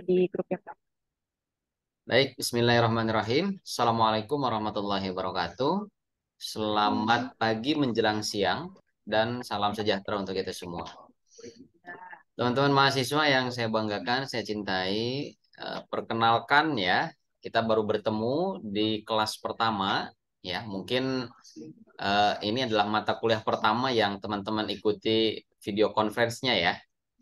di grup yang sama. Baik, Bismillahirrahmanirrahim. Assalamualaikum warahmatullahi wabarakatuh. Selamat pagi menjelang siang dan salam sejahtera untuk kita semua. Teman-teman mahasiswa yang saya banggakan, saya cintai, perkenalkan ya, kita baru bertemu di kelas pertama. Ya, mungkin ini adalah mata kuliah pertama yang teman-teman ikuti video conference-nya ya.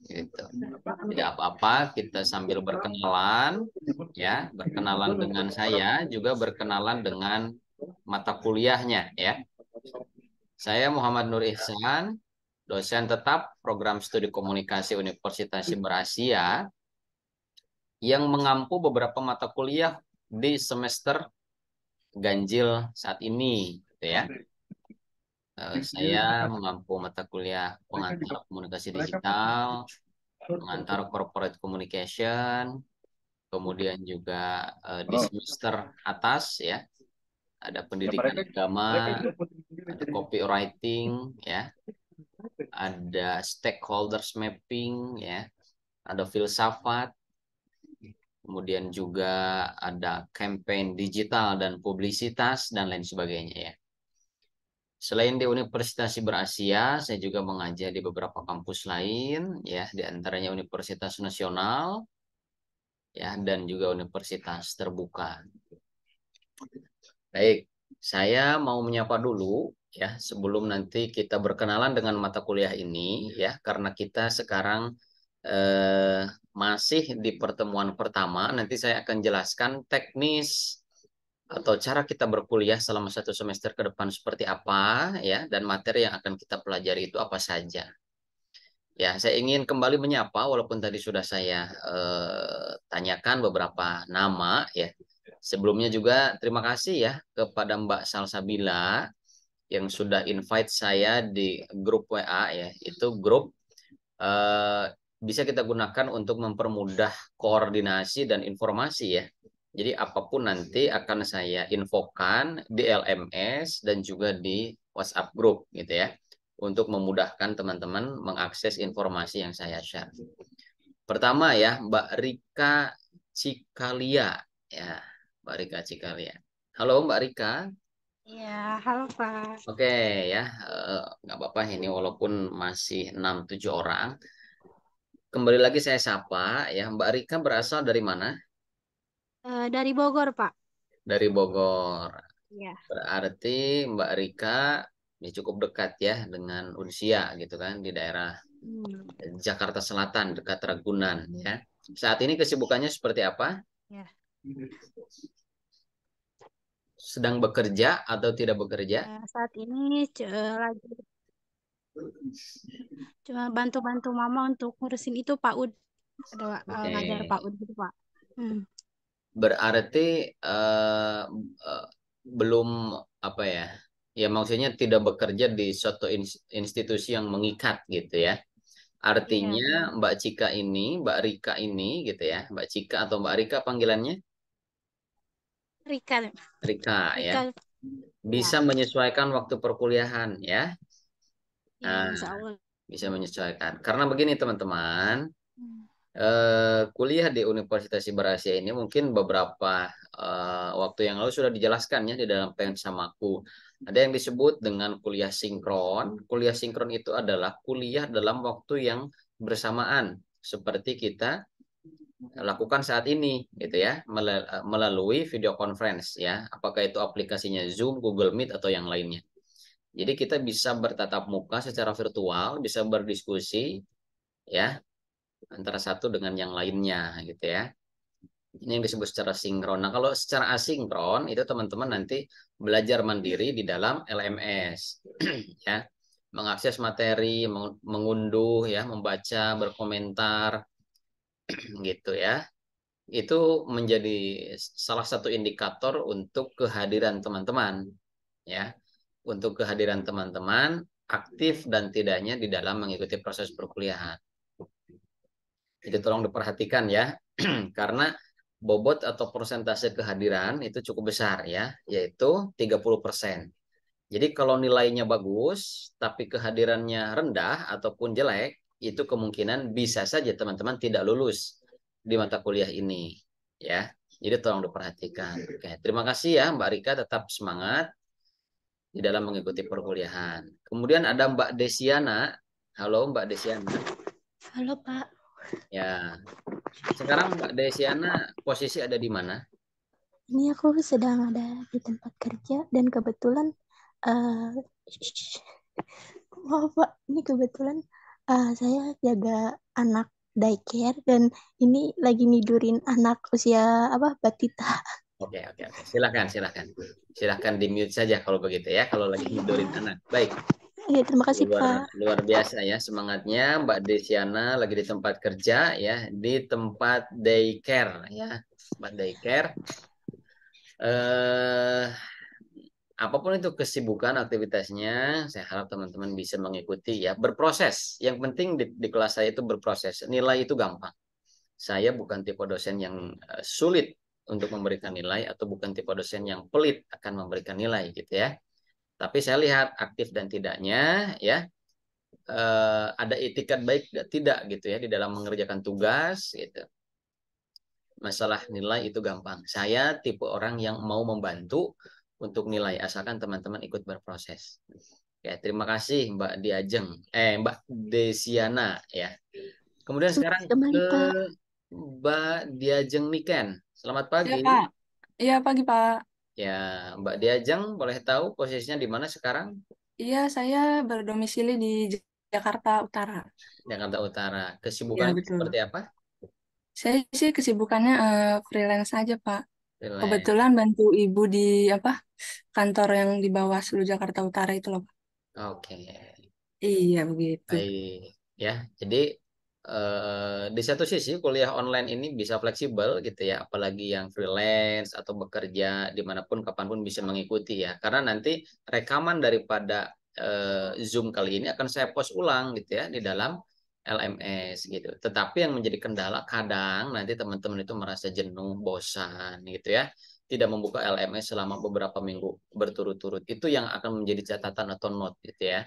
Gitu. Tidak apa-apa, kita sambil berkenalan, ya, berkenalan dengan saya, juga berkenalan dengan mata kuliahnya, ya. Saya Muhammad Nur Ihsan, dosen tetap program studi komunikasi Universitas Siber Asia, yang mengampu beberapa mata kuliah di semester ganjil saat ini, gitu ya. Saya mengampu mata kuliah pengantar komunikasi digital, pengantar corporate communication, kemudian juga di semester atas ya ada pendidikan agama, ada copywriting ya, ada stakeholders mapping ya, ada filsafat, kemudian juga ada campaign digital dan publisitas dan lain sebagainya ya. Selain di Universitas Siber Asia, saya juga mengajar di beberapa kampus lain ya, di antaranya Universitas Nasional ya dan juga Universitas Terbuka. Baik, saya mau menyapa dulu ya sebelum nanti kita berkenalan dengan mata kuliah ini ya karena kita sekarang masih di pertemuan pertama. Nanti saya akan jelaskan teknis atau cara kita berkuliah selama 1 semester ke depan seperti apa ya dan materi yang akan kita pelajari itu apa saja. Ya, saya ingin kembali menyapa walaupun tadi sudah saya tanyakan beberapa nama ya. Sebelumnya juga terima kasih ya kepada Mbak Salsabila yang sudah invite saya di grup WA ya. Itu grup eh, bisa kita gunakan untuk mempermudah koordinasi dan informasi ya. Jadi apapun nanti akan saya infokan di LMS dan juga di WhatsApp group gitu ya. Untuk memudahkan teman-teman mengakses informasi yang saya share. Pertama ya, Mbak Rika Cikalia ya. Mbak Rika Cikalia. Halo Mbak Rika. Iya, halo Pak. Oke ya, nggak apa-apa ini walaupun masih 6-7 orang. Kembali lagi saya sapa ya, Mbak Rika berasal dari mana? Dari Bogor, Pak. Dari Bogor. Iya. Berarti Mbak Rika ini cukup dekat ya dengan Unsia gitu kan di daerah Hmm, Jakarta Selatan dekat Ragunan ya. Saat ini kesibukannya seperti apa? ya. Sedang bekerja atau tidak bekerja? Saat ini lagi cuma bantu-bantu Mama untuk ngurusin itu Pak Ud. Ada Oke. ngajar Pak Ud gitu, Pak. Hmm, Berarti eh, belum apa ya? Ya maksudnya tidak bekerja di suatu institusi yang mengikat gitu ya. iya, Artinya belum. Mbak Cika ini, Mbak Rika ini gitu ya. Mbak Cika atau Mbak Rika panggilannya? Rika, Rika ya. Rika, Bisa ya. menyesuaikan waktu perkuliahan ya. Iya, Nah, Insya Allah. bisa menyesuaikan. Karena begini teman-teman, Hmm, kuliah di Universitas Siber Asia ini mungkin beberapa waktu yang lalu sudah dijelaskan ya di dalam pensamaku. Ada yang disebut dengan kuliah sinkron. Kuliah sinkron itu adalah kuliah dalam waktu yang bersamaan seperti kita lakukan saat ini gitu ya melalui video conference ya. Apakah itu aplikasinya Zoom, Google Meet atau yang lainnya. Jadi kita bisa bertatap muka secara virtual, bisa berdiskusi ya antara satu dengan yang lainnya gitu ya. Ini yang disebut secara sinkron. Nah, kalau secara asinkron itu teman-teman nanti belajar mandiri di dalam LMS ya. Mengakses materi, mengunduh ya, membaca, berkomentar gitu ya. Itu menjadi salah satu indikator untuk kehadiran teman-teman ya. Untuk kehadiran teman-teman aktif dan tidaknya di dalam mengikuti proses perkuliahan. Jadi tolong diperhatikan ya, karena bobot atau persentase kehadiran itu cukup besar ya, yaitu 30%. Jadi kalau nilainya bagus, tapi kehadirannya rendah ataupun jelek, itu kemungkinan bisa saja teman-teman tidak lulus di mata kuliah ini ya. Jadi tolong diperhatikan. Oke, terima kasih ya Mbak Rika, tetap semangat di dalam mengikuti perkuliahan. Kemudian ada Mbak Desiana. Halo Mbak Desiana. Halo Pak, Ya, sekarang Mbak Desiana posisi ada di mana? ini aku sedang ada di tempat kerja dan kebetulan eh maaf Pak, ini kebetulan saya jaga anak daycare dan ini lagi nidurin anak usia apa batita. Oke, oke, oke. Silakan, silakan. Silakan di mute saja kalau begitu ya, kalau lagi tidurin anak. Baik. Ya, terima kasih Luar Pak. luar biasa ya semangatnya Mbak Desiana lagi di tempat kerja ya, di tempat daycare ya. Tempat daycare. Eh Apapun itu kesibukan aktivitasnya, saya harap teman-teman bisa mengikuti ya, berproses. Yang penting di kelas saya itu berproses. Nilai itu gampang. Saya bukan tipe dosen yang sulit untuk memberikan nilai atau bukan tipe dosen yang pelit akan memberikan nilai gitu ya. Tapi saya lihat aktif dan tidaknya ya, ada itikat baik dan tidak gitu ya di dalam mengerjakan tugas gitu. Masalah nilai itu gampang. Saya tipe orang yang mau membantu untuk nilai asalkan teman-teman ikut berproses. Ya, terima kasih Mbak Diajeng, Mbak Desiana ya. Kemudian Terima sekarang kasih kembali ke Pak. Mbak Diajeng Niken. Selamat Iya, pagi. Pak. Iya, pagi, Pak. Ya, Mbak Diajeng boleh tahu posisinya di mana sekarang? Iya, saya berdomisili di Jakarta Utara. Jakarta Utara. Iya, Kesibukannya betul. seperti apa? Saya sih kesibukannya freelance aja, Pak. Freelance. Kebetulan bantu ibu di apa kantor yang di bawah seluruh Jakarta Utara itu loh, Pak. Oke. Iya, begitu. Baik, ya. Jadi di satu sisi kuliah online ini bisa fleksibel gitu ya, apalagi yang freelance atau bekerja dimanapun kapanpun bisa mengikuti ya. Karena nanti rekaman daripada Zoom kali ini akan saya post ulang gitu ya di dalam LMS gitu. Tetapi yang menjadi kendala kadang nanti teman-teman itu merasa jenuh, bosan gitu ya. Tidak membuka LMS selama beberapa minggu berturut-turut. Itu yang akan menjadi catatan atau note gitu ya.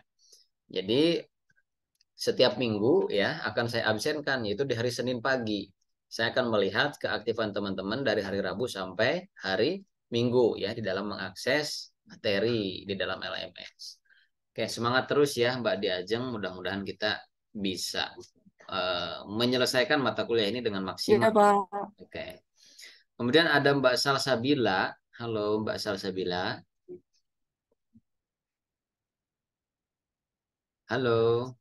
Jadi setiap minggu ya akan saya absenkan yaitu di hari Senin pagi. Saya akan melihat keaktifan teman-teman dari hari Rabu sampai hari Minggu ya di dalam mengakses materi di dalam LMS. Oke, semangat terus ya Mbak Diajeng. Mudah-mudahan kita bisa menyelesaikan mata kuliah ini dengan Iya, maksimal. Pak. Oke. Kemudian ada Mbak Salsabila. Halo Mbak Salsabila. Halo.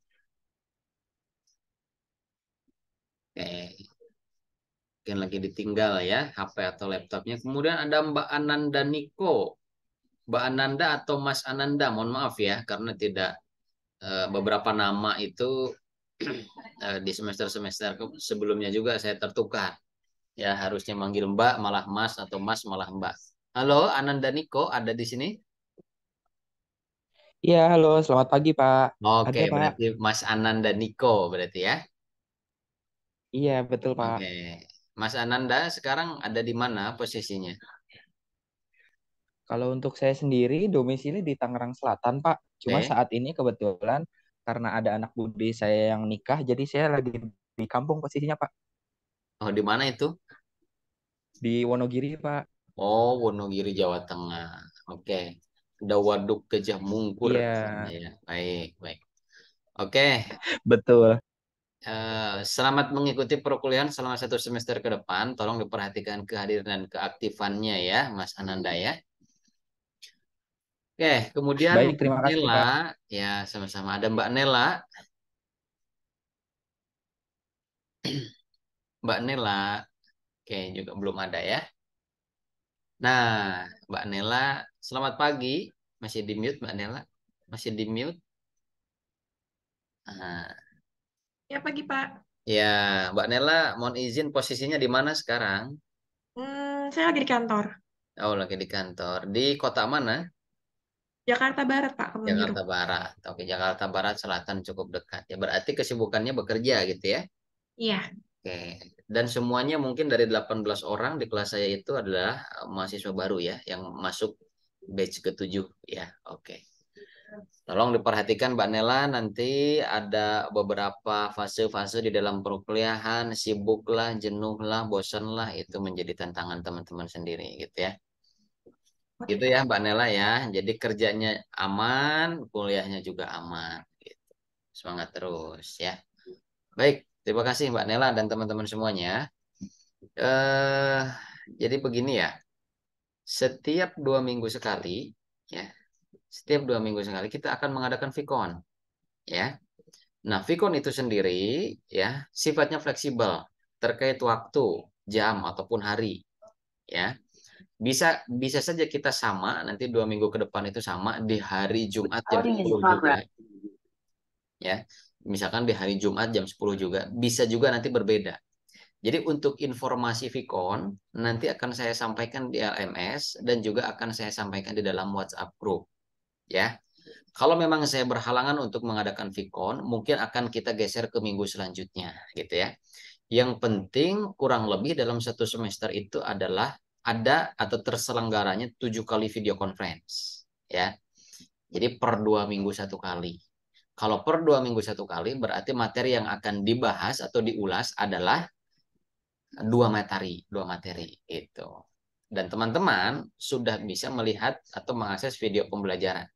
Oke. Mungkin lagi ditinggal ya HP atau laptopnya. Kemudian ada Mbak Ananda Niko. Mbak Ananda atau Mas Ananda, mohon maaf ya karena tidak beberapa nama itu di semester-semester sebelumnya juga saya tertukar. Ya harusnya manggil Mbak malah Mas atau Mas malah Mbak. Halo Ananda Niko ada di sini? Iya, halo, selamat pagi, Pak. Oke, Ada, Pak. berarti Mas Ananda Niko berarti ya. Iya, betul, Pak. Oke. Mas Ananda sekarang ada di mana posisinya? Kalau untuk saya sendiri, domisili di Tangerang Selatan, Pak. Cuma Oke. saat ini kebetulan karena ada anak bude saya yang nikah, jadi saya lagi di kampung posisinya, Pak. Oh, di mana itu? Di Wonogiri, Pak. Oh, Wonogiri, Jawa Tengah. Oke. Ada Waduk Gajah Mungkur Iya, di sana ya. Baik, baik. Oke. betul. Selamat mengikuti perkuliahan selama satu semester ke depan. Tolong diperhatikan kehadiran dan keaktifannya ya, Mas Ananda ya. Oke, kemudian Baik, Mbak terima kasih, Nela. Pak. Ya, sama-sama. Ada Mbak Nela. Mbak Nela. Oke, juga belum ada ya. Nah, Mbak Nela, selamat pagi. Masih di mute, Mbak Nela? Masih di mute? Nah, Ya pagi Pak. ya, Mbak Nela, mohon izin posisinya di mana sekarang? Saya lagi di kantor. Oh, lagi di kantor. Di kota mana? Jakarta Barat Pak, Kebon Jeruk. Jakarta Barat. Oke, Jakarta Barat Selatan cukup dekat. Ya, berarti kesibukannya bekerja gitu ya? Iya, Oke. Dan semuanya mungkin dari 18 orang di kelas saya itu adalah mahasiswa baru ya, yang masuk batch ke-7 ya. Oke. Tolong diperhatikan Mbak Nela, nanti ada beberapa fase-fase di dalam perkuliahan, sibuklah, jenuhlah, bosanlah, itu menjadi tantangan teman-teman sendiri gitu ya. Oke, Gitu Pak. ya Mbak Nela ya. Jadi kerjanya aman, kuliahnya juga aman gitu. Semangat terus ya. Baik, terima kasih Mbak Nela dan teman-teman semuanya. Eh, jadi begini ya. Setiap 2 minggu sekali, ya, setiap 2 minggu sekali kita akan mengadakan Vicon, ya. Nah, Vicon itu sendiri, ya, sifatnya fleksibel terkait waktu, jam ataupun hari, ya. Bisa bisa saja kita sama nanti 2 minggu ke depan itu sama di hari Jumat jam 10 juga, ya. Misalkan di hari Jumat jam 10 juga, bisa juga nanti berbeda. Jadi untuk informasi Vicon nanti akan saya sampaikan di LMS dan juga akan saya sampaikan di dalam WhatsApp group, ya. Kalau memang saya berhalangan untuk mengadakan Vicon, mungkin akan kita geser ke minggu selanjutnya, gitu ya. Yang penting kurang lebih dalam satu semester itu adalah ada atau terselenggaranya 7 kali video conference, ya. Jadi per 2 minggu satu kali. Kalau per 2 minggu satu kali, berarti materi yang akan dibahas atau diulas adalah dua materi itu. Dan teman-teman sudah bisa melihat atau mengakses video pembelajaran.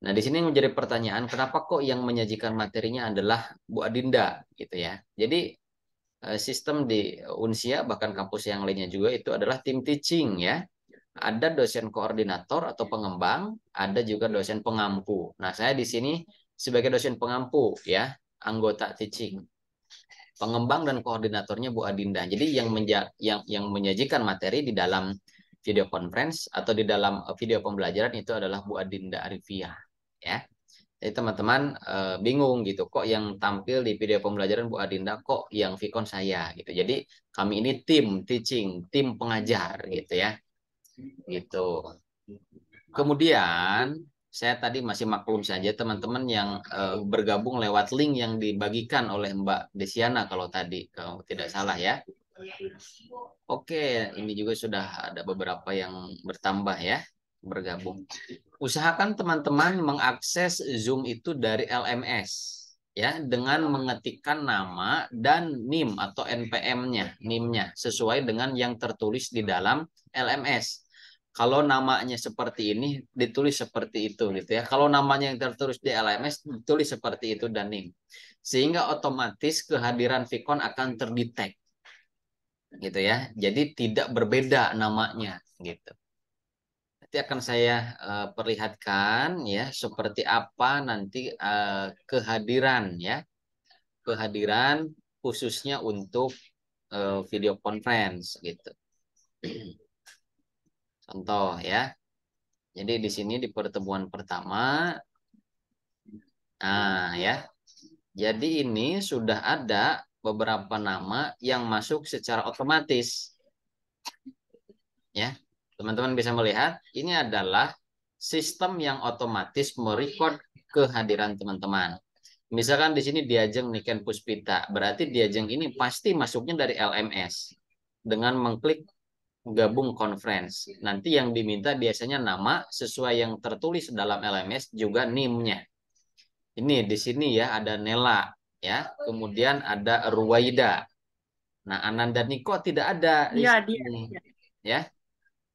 Nah, di sini menjadi pertanyaan, kenapa kok yang menyajikan materinya adalah Bu Adinda gitu ya. Jadi sistem di Unsia bahkan kampus yang lainnya juga itu adalah tim teaching ya. Ada dosen koordinator atau pengembang, ada juga dosen pengampu. Nah, saya di sini sebagai dosen pengampu ya, anggota teaching. Pengembang dan koordinatornya Bu Adinda. Jadi yang menyajikan materi di dalam video conference atau di dalam video pembelajaran itu adalah Bu Adinda Arifia ya. Jadi teman-teman bingung gitu, kok yang tampil di video pembelajaran Bu Adinda, kok yang Vicon saya gitu. Jadi kami ini tim teaching, tim pengajar gitu ya. Gitu. Kemudian saya tadi masih maklum saja teman-teman yang bergabung lewat link yang dibagikan oleh Mbak Desiana kalau tadi kalau tidak salah ya. Oke, ini juga sudah ada beberapa yang bertambah ya, bergabung. Usahakan teman-teman mengakses Zoom itu dari LMS ya dengan mengetikkan nama dan NIM atau NPM-nya, NIM-nya sesuai dengan yang tertulis di dalam LMS. Kalau namanya seperti ini ditulis seperti itu gitu ya. Kalau namanya yang tertulis di LMS ditulis seperti itu dan NIM. Sehingga otomatis kehadiran Vicon akan terdetek gitu ya. Jadi tidak berbeda namanya gitu. Nanti akan saya perlihatkan ya seperti apa nanti kehadiran ya, kehadiran khususnya untuk video conference gitu. Contoh ya. Jadi di sini di pertemuan pertama, nah ya. Jadi ini sudah ada beberapa nama yang masuk secara otomatis ya. Teman-teman bisa melihat ini adalah sistem yang otomatis merecord kehadiran teman-teman. Misalkan di sini Diajeng Niken Puspita, berarti Diajeng ini pasti masuknya dari LMS dengan mengklik gabung conference. Nanti yang diminta biasanya nama sesuai yang tertulis dalam LMS juga NIM-nya. Ini di sini ya ada Nela ya, kemudian ada Ruwaida. Nah, Ananda Niko tidak ada di Iya, dia. sini ya.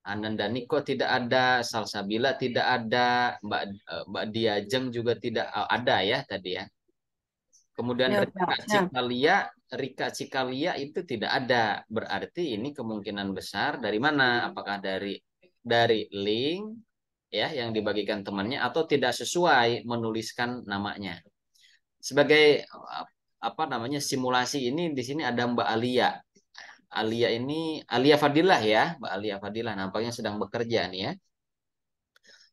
Ananda Niko tidak ada, Salsabila tidak ada, Mbak Diajeng juga tidak ada ya tadi ya. Kemudian Ya, Pak. Ya. Rika Cikalia itu tidak ada. Berarti ini kemungkinan besar dari mana? Apakah dari link ya yang dibagikan temannya atau tidak sesuai menuliskan namanya. Sebagai apa namanya simulasi ini di sini ada Mbak Alia. Alia Fadilah ya, Mbak Alia Fadilah nampaknya sedang bekerja nih ya.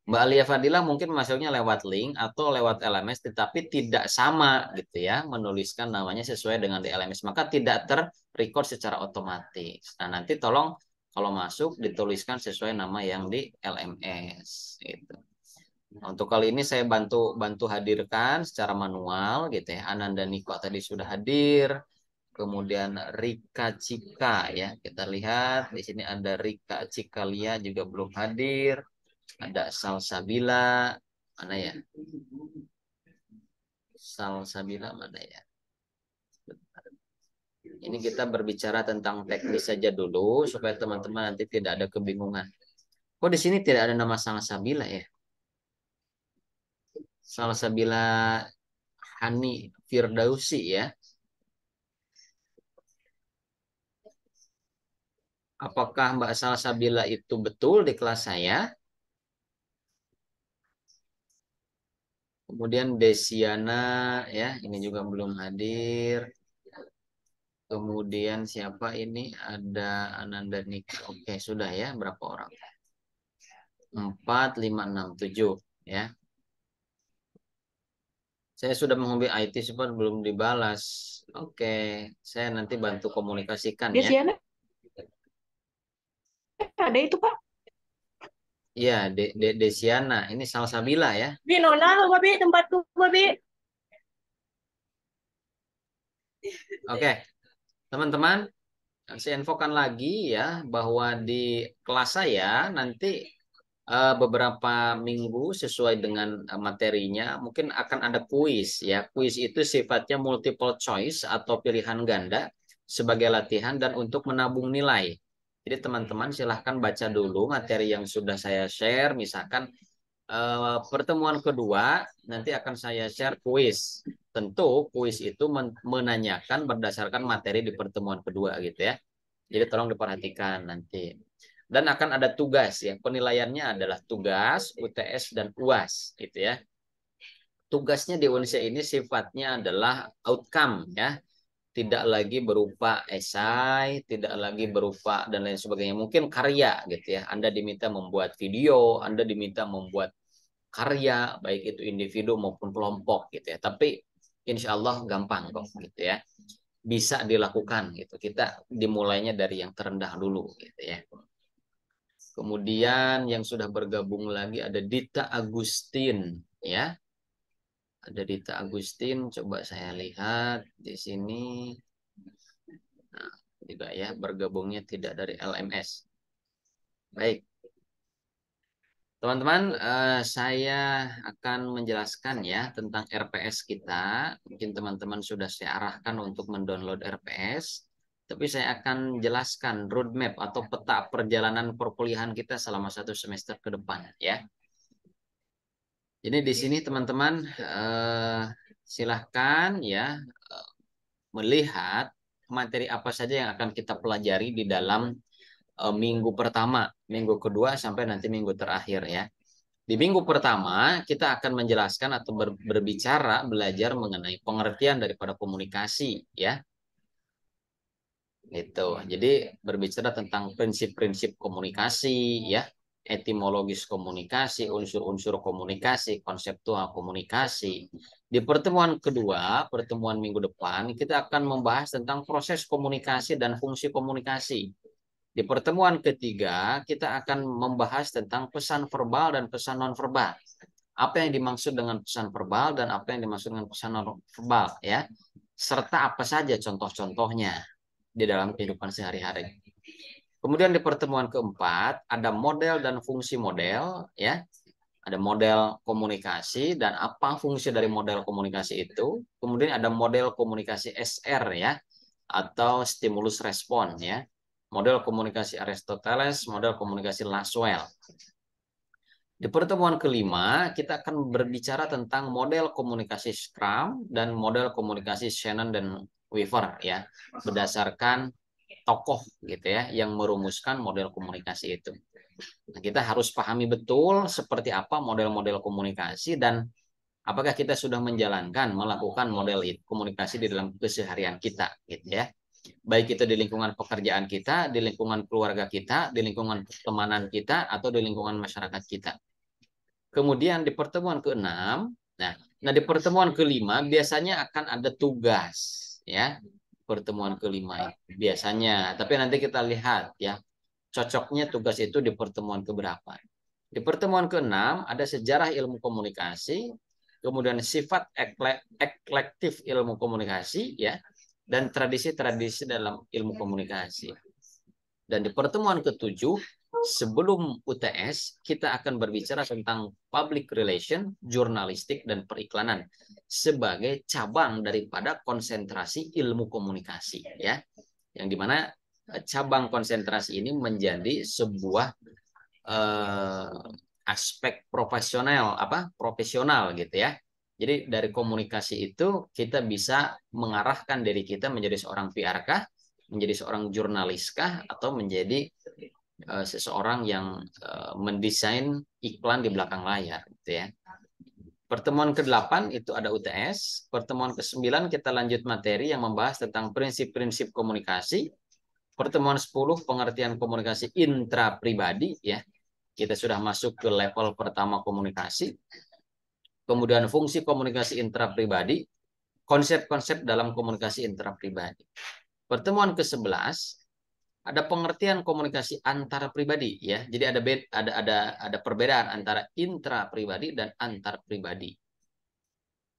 Mbak Alia Fadila mungkin masuknya lewat link atau lewat LMS tetapi tidak sama gitu ya menuliskan namanya sesuai dengan di LMS maka tidak terrecord secara otomatis. Nah, nanti tolong kalau masuk dituliskan sesuai nama yang di LMS gitu. Nah, untuk kali ini saya bantu hadirkan secara manual gitu ya. Ananda Niko tadi sudah hadir. Kemudian Rika Cika ya. Kita lihat di sini ada Rika Cikalia juga belum hadir. Ada Salsabila, Mana ya? Salsabila mana ya? Ini kita berbicara tentang teknis saja dulu supaya teman-teman nanti tidak ada kebingungan. Kok di sini tidak ada nama salsabila ya? Salsabila Hani Firdausi ya. Apakah Mbak Salsabila itu betul di kelas saya? Kemudian Desiana ya, ini juga belum hadir. Kemudian siapa ini? Ada Ananda Nika. Oke, sudah ya. Berapa orang? 4, 5, 6, 7 ya. Saya sudah menghubungi IT support belum dibalas. Oke, saya nanti bantu komunikasikan ya. Desiana ada itu, Pak. Iya, Desiana. Ini Salsabila ya. Bi, nona lo, Babi, tempatku, Babi. Oke, teman-teman, saya infokan lagi ya bahwa di kelas saya nanti beberapa minggu sesuai dengan materinya mungkin akan ada kuis ya. Kuis itu sifatnya multiple choice atau pilihan ganda sebagai latihan dan untuk menabung nilai. Jadi teman-teman silahkan baca dulu materi yang sudah saya share. Misalkan pertemuan kedua nanti akan saya share kuis. Tentu kuis itu menanyakan berdasarkan materi di pertemuan kedua gitu ya. Jadi tolong diperhatikan nanti. Dan akan ada tugas ya. Penilaiannya adalah tugas, UTS dan UAS gitu ya. Tugasnya di Unsia ini sifatnya adalah outcome ya. Tidak lagi berupa esai, tidak lagi berupa dan lain sebagainya. Mungkin karya gitu ya. Anda diminta membuat video, Anda diminta membuat karya, baik itu individu maupun kelompok gitu ya. Tapi insya Allah gampang kok gitu ya. Bisa dilakukan gitu. Kita dimulainya dari yang terendah dulu gitu ya. Kemudian yang sudah bergabung lagi ada Dita Agustin ya. Ada Dita Agustin, coba saya lihat di sini. Nah, juga ya bergabungnya tidak dari LMS. Baik. Teman-teman, saya akan menjelaskan ya tentang RPS kita. Mungkin teman-teman sudah saya arahkan untuk mendownload RPS. Tapi saya akan jelaskan roadmap atau peta perjalanan perkuliahan kita selama 1 semester ke depan ya. Jadi di sini teman-teman silahkan ya melihat materi apa saja yang akan kita pelajari di dalam minggu pertama, minggu kedua sampai nanti minggu terakhir ya. Di minggu pertama kita akan menjelaskan atau berbicara belajar mengenai pengertian daripada komunikasi ya. Gitu. Jadi berbicara tentang prinsip-prinsip komunikasi ya, etimologis komunikasi, unsur-unsur komunikasi, konseptual komunikasi. Di pertemuan kedua, pertemuan minggu depan, kita akan membahas tentang proses komunikasi dan fungsi komunikasi. Di pertemuan ketiga, kita akan membahas tentang pesan verbal dan pesan nonverbal. Apa yang dimaksud dengan pesan verbal dan apa yang dimaksud dengan pesan nonverbal ya. Serta apa saja contoh-contohnya di dalam kehidupan sehari-hari. Kemudian di pertemuan keempat ada model dan fungsi model ya. Ada model komunikasi dan apa fungsi dari model komunikasi itu. Kemudian ada model komunikasi SR ya atau stimulus respon ya. Model komunikasi Aristoteles, model komunikasi Laswell. Di pertemuan kelima, kita akan berbicara tentang model komunikasi Scrum dan model komunikasi Shannon dan Weaver ya, berdasarkan tokoh gitu ya yang merumuskan model komunikasi itu. Nah, kita harus pahami betul seperti apa model-model komunikasi dan apakah kita sudah menjalankan melakukan model komunikasi di dalam keseharian kita gitu ya. Baik itu di lingkungan pekerjaan kita, di lingkungan keluarga kita, di lingkungan pertemanan kita atau di lingkungan masyarakat kita. Kemudian di pertemuan ke-6, nah di pertemuan ke-5 biasanya akan ada tugas ya. Pertemuan ke-5 biasanya, tapi nanti kita lihat ya. Cocoknya tugas itu di pertemuan keberapa. Di pertemuan ke-6 ada sejarah ilmu komunikasi, kemudian sifat eklektif ilmu komunikasi ya, dan tradisi-tradisi dalam ilmu komunikasi. Dan di pertemuan ke-7 sebelum UTS kita akan berbicara tentang public relation, jurnalistik, dan periklanan sebagai cabang daripada konsentrasi ilmu komunikasi, ya. Yang dimana cabang konsentrasi ini menjadi sebuah aspek profesional gitu ya. Jadi dari komunikasi itu kita bisa mengarahkan diri kita menjadi seorang PR-kah, menjadi seorang jurnaliskah, atau menjadi seseorang yang mendesain iklan di belakang layar gitu ya. Pertemuan ke-8 itu ada UTS. Pertemuan ke-9 kita lanjut materi yang membahas tentang prinsip-prinsip komunikasi. Pertemuan 10 pengertian komunikasi intrapribadi ya. Kita sudah masuk ke level pertama komunikasi. Kemudian fungsi komunikasi intrapribadi, konsep-konsep dalam komunikasi intrapribadi. Pertemuan ke-11 ada pengertian komunikasi antar pribadi ya. Jadi ada perbedaan antara intrapribadi dan antar pribadi.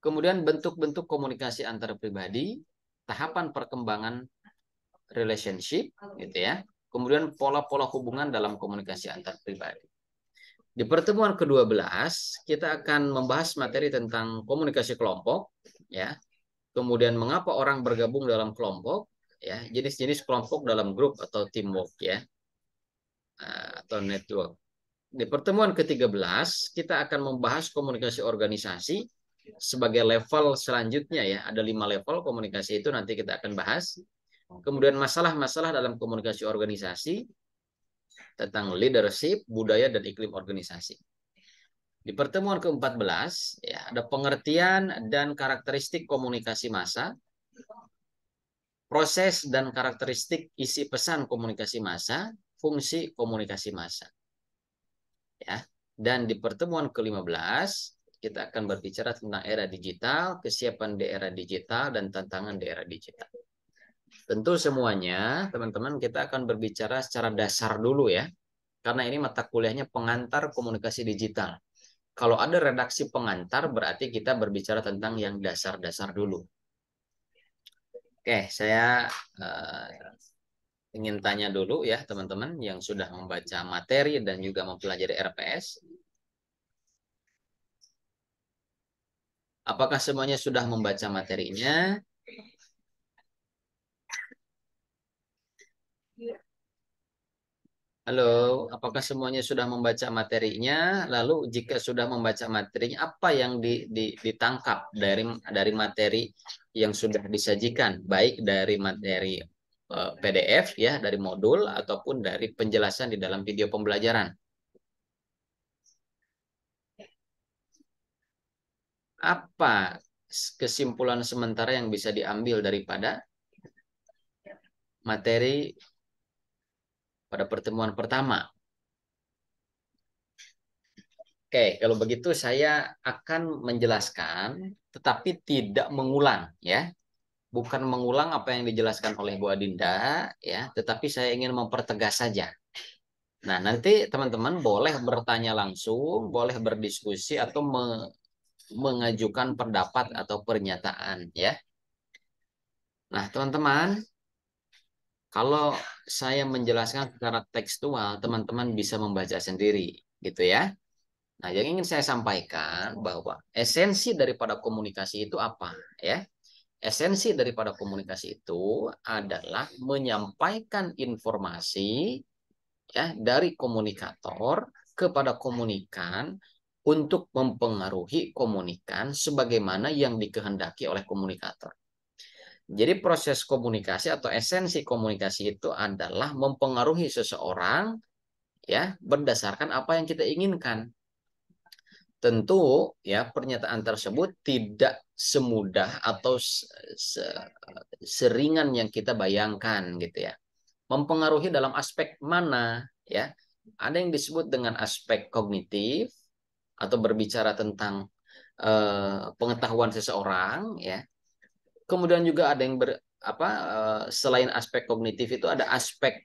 Kemudian bentuk-bentuk komunikasi antar pribadi, tahapan perkembangan relationship gitu ya. Kemudian pola-pola hubungan dalam komunikasi antar pribadi. Di pertemuan ke-12 kita akan membahas materi tentang komunikasi kelompok ya. Kemudian mengapa orang bergabung dalam kelompok ya, jenis-jenis kelompok dalam grup atau teamwork ya. Atau network. Di pertemuan ke-13 kita akan membahas komunikasi organisasi sebagai level selanjutnya ya. Ada 5 level komunikasi itu nanti kita akan bahas. Kemudian masalah-masalah dalam komunikasi organisasi, tentang leadership, budaya, dan iklim organisasi. Di pertemuan ke-14 ya, ada pengertian dan karakteristik komunikasi massa, proses dan karakteristik isi pesan komunikasi massa, fungsi komunikasi massa. Ya. Dan di pertemuan ke-15 kita akan berbicara tentang era digital, kesiapan di era digital, dan tantangan di era digital. Tentu semuanya, teman-teman, kita akan berbicara secara dasar dulu ya. Karena ini mata kuliahnya pengantar komunikasi digital. Kalau ada redaksi pengantar, berarti kita berbicara tentang yang dasar-dasar dulu. Oke, saya ingin tanya dulu ya teman-teman yang sudah membaca materi dan juga mempelajari RPS. Apakah semuanya sudah membaca materinya? Halo, apakah semuanya sudah membaca materinya? Lalu jika sudah membaca materinya, apa yang ditangkap dari materi yang sudah disajikan, baik dari materi PDF ya, dari modul ataupun dari penjelasan di dalam video pembelajaran? Apa kesimpulan sementara yang bisa diambil daripada materi pada pertemuan pertama? Oke, kalau begitu saya akan menjelaskan, tetapi tidak mengulang, ya. Bukan mengulang apa yang dijelaskan oleh Bu Adinda, ya, tetapi saya ingin mempertegas saja. Nah, nanti teman-teman boleh bertanya langsung, boleh berdiskusi atau mengajukan pendapat atau pernyataan, ya. Nah, teman-teman, kalau saya menjelaskan secara tekstual, teman-teman bisa membaca sendiri, gitu ya. Nah, yang ingin saya sampaikan bahwa esensi daripada komunikasi itu apa, ya? Esensi daripada komunikasi itu adalah menyampaikan informasi ya dari komunikator kepada komunikan untuk mempengaruhi komunikan sebagaimana yang dikehendaki oleh komunikator. Jadi proses komunikasi atau esensi komunikasi itu adalah mempengaruhi seseorang ya berdasarkan apa yang kita inginkan. Tentu ya pernyataan tersebut tidak semudah atau seringan yang kita bayangkan gitu ya. Mempengaruhi dalam aspek mana ya? Ada yang disebut dengan aspek kognitif atau berbicara tentang pengetahuan seseorang ya. Kemudian juga ada yang selain aspek kognitif itu ada aspek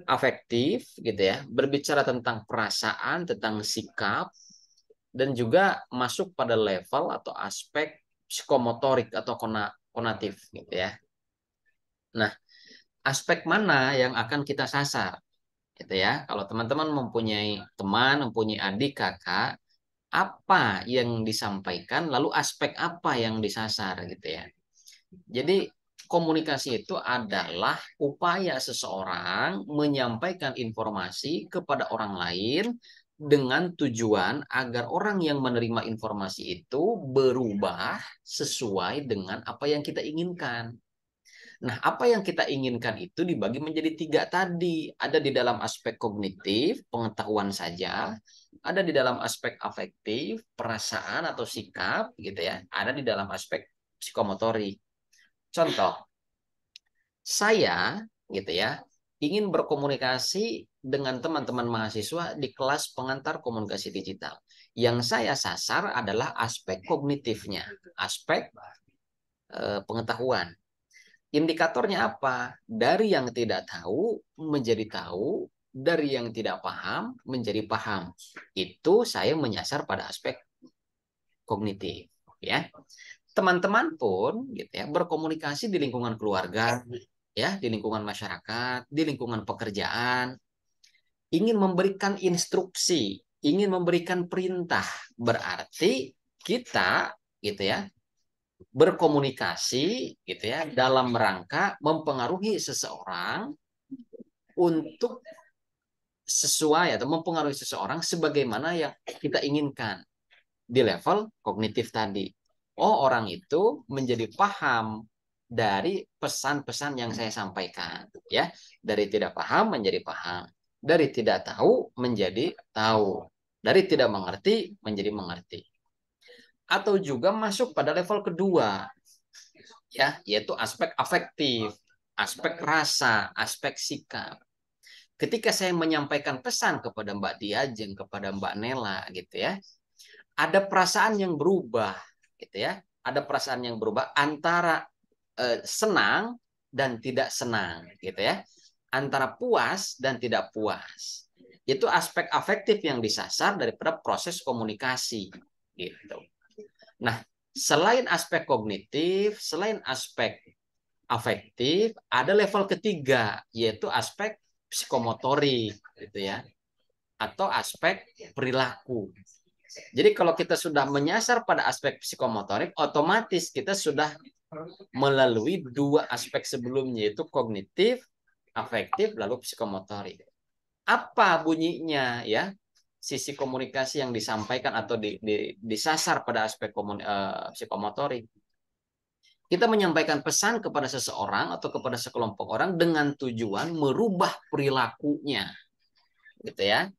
afektif gitu ya, berbicara tentang perasaan, tentang sikap, dan juga masuk pada level atau aspek psikomotorik atau konatif gitu ya. Nah, aspek mana yang akan kita sasar? gitu ya. Kalau teman-teman mempunyai teman, mempunyai adik, kakak, apa yang disampaikan, lalu aspek apa yang disasar gitu ya. Jadi komunikasi itu adalah upaya seseorang menyampaikan informasi kepada orang lain dengan tujuan agar orang yang menerima informasi itu berubah sesuai dengan apa yang kita inginkan. Nah, apa yang kita inginkan itu dibagi menjadi 3 tadi. Ada di dalam aspek kognitif, pengetahuan saja. Ada di dalam aspek afektif, perasaan atau sikap, gitu ya. Ada di dalam aspek psikomotorik. Contoh, saya, gitu ya, ingin berkomunikasi dengan teman-teman mahasiswa di kelas pengantar komunikasi digital. Yang saya sasar adalah aspek kognitifnya, aspek pengetahuan. Indikatornya apa? Dari yang tidak tahu menjadi tahu, dari yang tidak paham menjadi paham. Itu saya menyasar pada aspek kognitif, ya. Teman-teman pun gitu ya, berkomunikasi di lingkungan keluarga, ya, di lingkungan masyarakat, di lingkungan pekerjaan, ingin memberikan instruksi, ingin memberikan perintah, berarti kita gitu ya, berkomunikasi gitu ya dalam rangka mempengaruhi seseorang untuk sesuai atau mempengaruhi seseorang sebagaimana yang kita inginkan di level kognitif tadi. Oh, orang itu menjadi paham dari pesan-pesan yang saya sampaikan, ya. Dari tidak paham menjadi paham, dari tidak tahu menjadi tahu, dari tidak mengerti menjadi mengerti. Atau juga masuk pada level kedua, ya, yaitu aspek afektif, aspek rasa, aspek sikap. Ketika saya menyampaikan pesan kepada Mbak Diajeng, kepada Mbak Nela, gitu ya, ada perasaan yang berubah, gitu ya, ada perasaan yang berubah antara senang dan tidak senang, gitu ya, antara puas dan tidak puas. Itu aspek afektif yang disasar daripada proses komunikasi, gitu. Nah, selain aspek kognitif, selain aspek afektif, ada level ketiga, yaitu aspek psikomotorik, gitu ya, atau aspek perilaku. Jadi kalau kita sudah menyasar pada aspek psikomotorik, otomatis kita sudah melalui 2 aspek sebelumnya, yaitu kognitif, afektif, lalu psikomotorik. Apa bunyinya ya? Sisi komunikasi yang disampaikan atau disasar pada aspek psikomotorik. Kita menyampaikan pesan kepada seseorang atau kepada sekelompok orang dengan tujuan merubah perilakunya, gitu ya.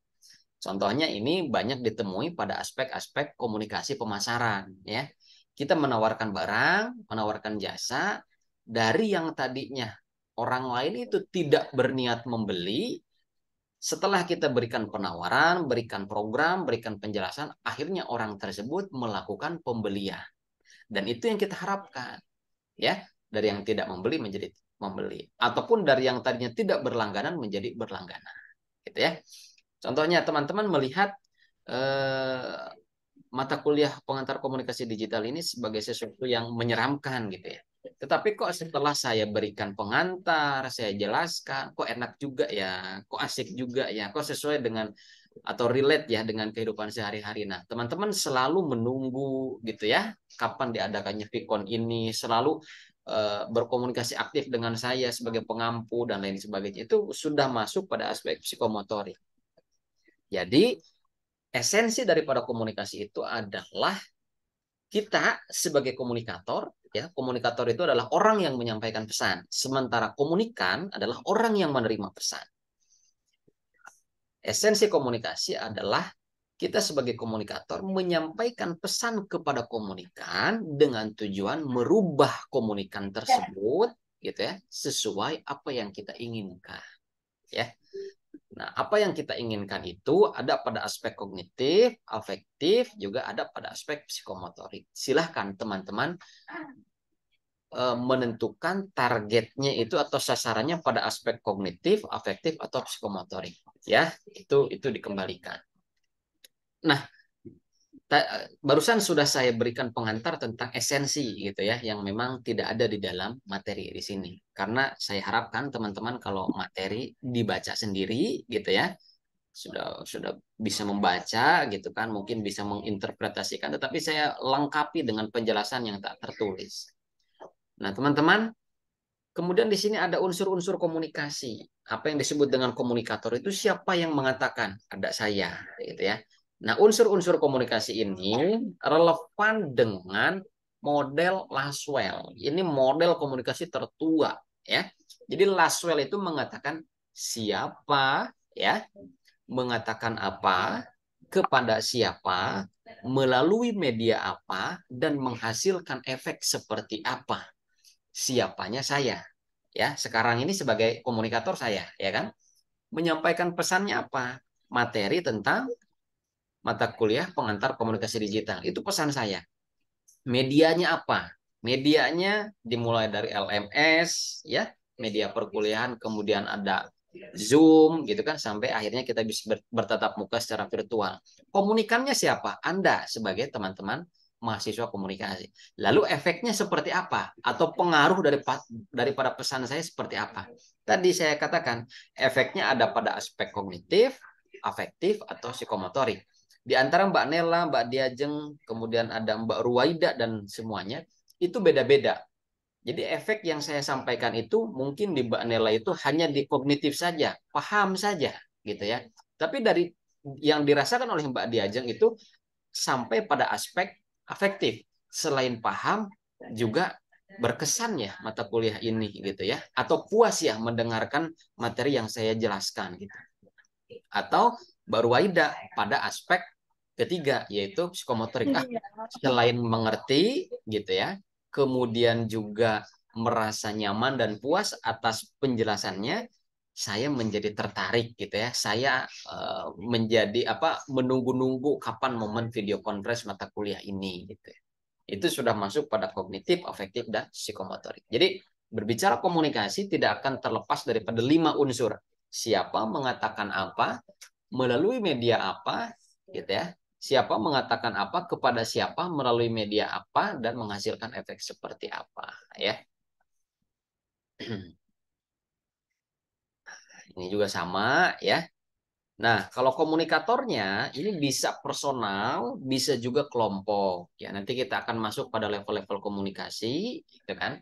Contohnya ini banyak ditemui pada aspek-aspek komunikasi pemasaran, ya. Kita menawarkan barang, menawarkan jasa dari yang tadinya orang lain itu tidak berniat membeli, setelah kita berikan penawaran, berikan program, berikan penjelasan, akhirnya orang tersebut melakukan pembelian. Dan itu yang kita harapkan, ya, dari yang tidak membeli menjadi membeli, ataupun dari yang tadinya tidak berlangganan menjadi berlangganan, gitu ya. Contohnya teman-teman melihat mata kuliah pengantar komunikasi digital ini sebagai sesuatu yang menyeramkan gitu ya. Tetapi kok setelah saya berikan pengantar, saya jelaskan, kok enak juga ya, kok asik juga ya, kok sesuai dengan atau relate ya dengan kehidupan sehari-hari. Nah, teman-teman selalu menunggu gitu ya, kapan diadakannya Vicon ini, selalu berkomunikasi aktif dengan saya sebagai pengampu dan lain sebagainya. Itu sudah masuk pada aspek psikomotorik. Jadi, esensi daripada komunikasi itu adalah kita sebagai komunikator, ya, komunikator itu adalah orang yang menyampaikan pesan, sementara komunikan adalah orang yang menerima pesan. Esensi komunikasi adalah kita sebagai komunikator menyampaikan pesan kepada komunikan dengan tujuan merubah komunikan tersebut, gitu ya, sesuai apa yang kita inginkan, ya. Nah, apa yang kita inginkan itu ada pada aspek kognitif, afektif, juga ada pada aspek psikomotorik. Silahkan teman-teman menentukan targetnya itu atau sasarannya pada aspek kognitif, afektif, atau psikomotorik. Ya, itu dikembalikan. Nah, barusan sudah saya berikan pengantar tentang esensi gitu ya, yang memang tidak ada di dalam materi di sini. Karena saya harapkan teman-teman kalau materi dibaca sendiri gitu ya, sudah bisa membaca gitu kan, mungkin bisa menginterpretasikan, tetapi saya lengkapi dengan penjelasan yang tak tertulis. Nah, teman-teman, kemudian di sini ada unsur-unsur komunikasi. Apa yang disebut dengan komunikator itu siapa yang mengatakan? Ada saya, gitu ya. Nah, unsur-unsur komunikasi ini relevan dengan model Laswell. Ini model komunikasi tertua, ya. Jadi Laswell itu mengatakan siapa, ya, mengatakan apa, kepada siapa, melalui media apa, dan menghasilkan efek seperti apa. Siapanya saya, ya. Sekarang ini sebagai komunikator saya, ya kan, menyampaikan pesannya apa, materi tentang mata kuliah pengantar komunikasi digital, itu pesan saya. Medianya apa, medianya dimulai dari LMS, ya, media perkuliahan, kemudian ada Zoom gitu kan, sampai akhirnya kita bisa bertatap muka secara virtual. Komunikannya siapa? Anda sebagai teman-teman mahasiswa komunikasi. Lalu efeknya seperti apa? Atau pengaruh daripada pesan saya seperti apa? Tadi saya katakan, efeknya ada pada aspek kognitif, afektif, atau psikomotorik. Di antara Mbak Nela, Mbak Diajeng, kemudian ada Mbak Ruwaida, dan semuanya, itu beda-beda. Jadi efek yang saya sampaikan itu mungkin di Mbak Nela itu hanya di kognitif saja, paham saja, gitu ya. Tapi dari yang dirasakan oleh Mbak Diajeng itu sampai pada aspek afektif. Selain paham, juga berkesan ya mata kuliah ini, gitu ya. Atau puas ya mendengarkan materi yang saya jelaskan, gitu. Atau Mbak Ruwaida pada aspek ketiga, yaitu psikomotorik. Selain mengerti, gitu ya, kemudian juga merasa nyaman dan puas atas penjelasannya, saya menjadi tertarik gitu ya. Saya menjadi menunggu-nunggu kapan momen video conference mata kuliah ini gitu ya. Itu sudah masuk pada kognitif, afektif, dan psikomotorik. Jadi berbicara komunikasi tidak akan terlepas daripada 5 unsur. Siapa mengatakan apa, melalui media apa, gitu ya. Siapa mengatakan apa, kepada siapa, melalui media apa, dan menghasilkan efek seperti apa, ya. Ini juga sama, ya. Nah, kalau komunikatornya ini bisa personal, bisa juga kelompok. Ya, nanti kita akan masuk pada level-level komunikasi, gitu kan.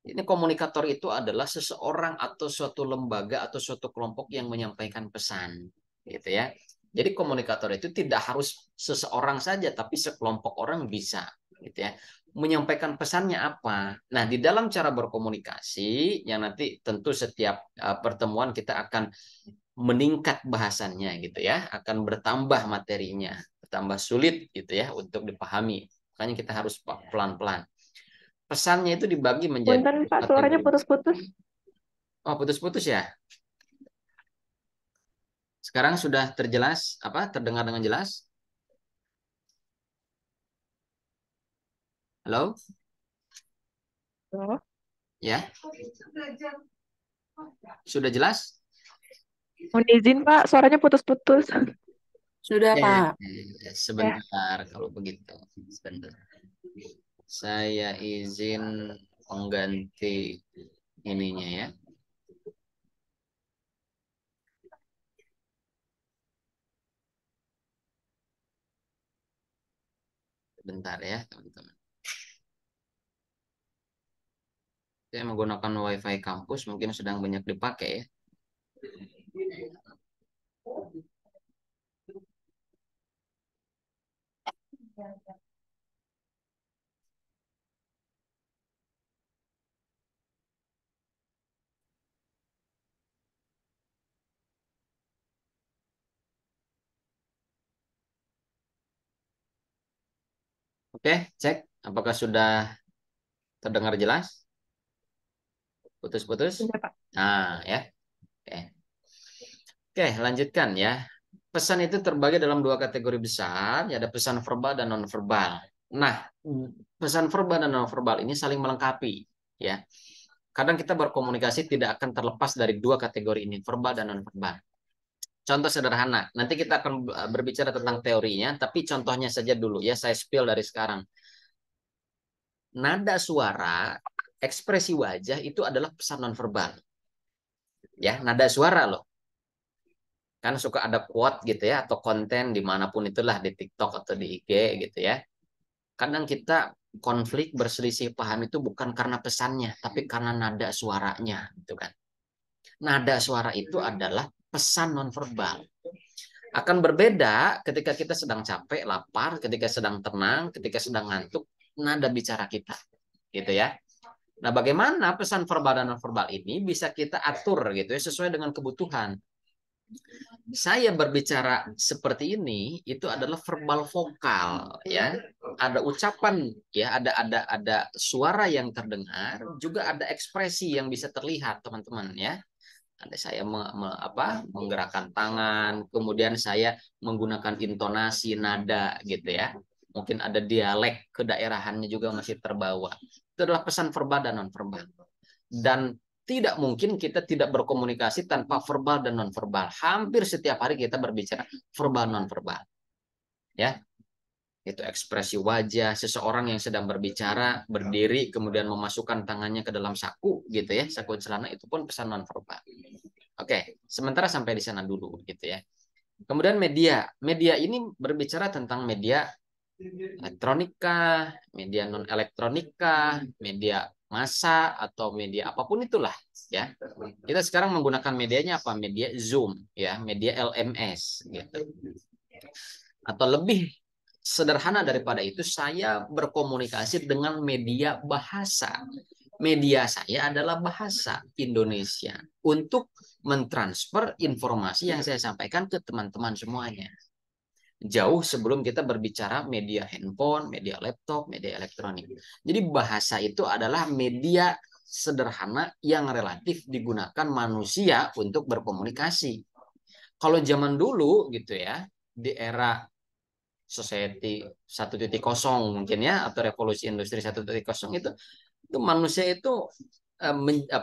Ini komunikator itu adalah seseorang atau suatu lembaga atau suatu kelompok yang menyampaikan pesan, gitu ya. Jadi komunikator itu tidak harus seseorang saja, tapi sekelompok orang bisa, gitu ya. Menyampaikan pesannya apa? Nah, di dalam cara berkomunikasi, yang nanti tentu setiap pertemuan kita akan meningkat bahasannya, gitu ya, akan bertambah materinya, bertambah sulit, gitu ya, untuk dipahami. Makanya kita harus pelan-pelan. Pesannya itu dibagi menjadi Punten Pak, suaranya kategori. putus-putus. Oh, putus-putus ya. Sekarang sudah terjelas, terdengar dengan jelas? Halo? Halo? Ya, sudah jelas? Mohon izin Pak, suaranya putus-putus. Sudah, Ya, Pak. Ya. sebentar kalau begitu. Sebentar. Saya izin pengganti ininya ya. Bentar ya, teman-teman. Saya menggunakan WiFi kampus, mungkin sedang banyak dipakai ya. Oke, cek. Apakah sudah terdengar jelas? Putus-putus? Sudah Pak. Nah, ya. Oke. Oke, lanjutkan ya. Pesan itu terbagi dalam 2 kategori besar, ya, ada pesan verbal dan non-verbal. Nah, pesan verbal dan non-verbal ini saling melengkapi, ya. Kadang kita berkomunikasi tidak akan terlepas dari 2 kategori ini, verbal dan non-verbal. Contoh sederhana. Nanti kita akan berbicara tentang teorinya, tapi contohnya saja dulu ya. Saya spill dari sekarang. Nada suara, ekspresi wajah itu adalah pesan nonverbal. Ya, nada suara loh. Kan suka ada quote gitu ya, atau konten dimanapun itulah, di TikTok atau di IG gitu ya. Kadang kita konflik berselisih paham itu bukan karena pesannya, tapi karena nada suaranya, gitu kan. Nada suara itu adalah pesan nonverbal. Akan berbeda ketika kita sedang capek, lapar, ketika sedang tenang, ketika sedang ngantuk, nada bicara kita, gitu ya. Nah, bagaimana pesan verbal dan nonverbal ini bisa kita atur gitu ya, sesuai dengan kebutuhan. Saya berbicara seperti ini itu adalah verbal vokal ya. Ada ucapan ya, ada suara yang terdengar, juga ada ekspresi yang bisa terlihat, teman-teman ya. Ada saya menggerakkan tangan, kemudian saya menggunakan intonasi nada gitu ya. Mungkin ada dialek kedaerahannya juga masih terbawa. Itu adalah pesan verbal dan nonverbal. Dan tidak mungkin kita tidak berkomunikasi tanpa verbal dan nonverbal. Hampir setiap hari kita berbicara verbal nonverbal. Ya, itu ekspresi wajah seseorang yang sedang berbicara, berdiri kemudian memasukkan tangannya ke dalam saku gitu ya, saku celana, itu pun pesan nonverbal. Oke, sementara sampai di sana dulu gitu ya. Kemudian media. Media ini berbicara tentang media elektronika, media non elektronika, media massa atau media apapun itulah ya. Kita sekarang menggunakan medianya apa? Media Zoom ya, media LMS gitu. Atau lebih sederhana daripada itu, saya berkomunikasi dengan media bahasa. Media saya adalah bahasa Indonesia untuk mentransfer informasi yang saya sampaikan ke teman-teman semuanya. Jauh sebelum kita berbicara media handphone, media laptop, media elektronik. Jadi bahasa itu adalah media sederhana yang relatif digunakan manusia untuk berkomunikasi. Kalau zaman dulu gitu ya, di era society 1.0 mungkin ya, atau revolusi industri 1.0 itu manusia itu